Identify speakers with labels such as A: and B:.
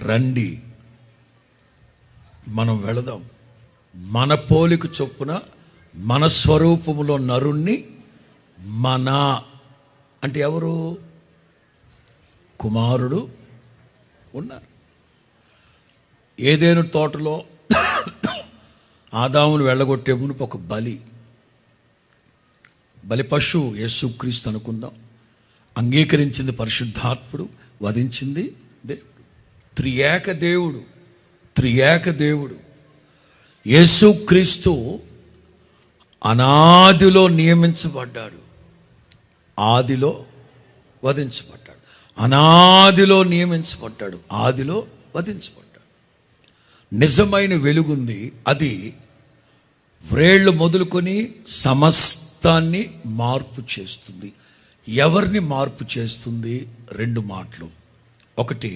A: రండి మనం వెళదాం, మన పోలిక చొప్పున మన స్వరూపములో నరుణ్ణి మన అంటే ఎవరు? కుమారుడు ఉన్నారు. ఏదైనా తోటలో ఆదామును వెళ్ళగొట్టే మునుపు ఒక బలి పశువు యేసుక్రీస్తు అనుకుందాం. అంగీకరించింది పరిశుద్ధాత్ముడు, వధించింది దేవుడు. త్రియేక దేవుడు యేసుక్రీస్తు అనాదిలో నియమించబడ్డాడు, ఆదిలో వధించబడ్డాడు. అనాదిలో నియమించబడ్డాడు, ఆదిలో వధించబడ్డాడు. నిజమైన వెలుగుంది, అది వ్రేళ్ళు మొదలుకొని సమస్తాన్ని మార్పు చేస్తుంది. ఎవరిని మార్పు చేస్తుంది? 2 మాటలు. ఒకటి,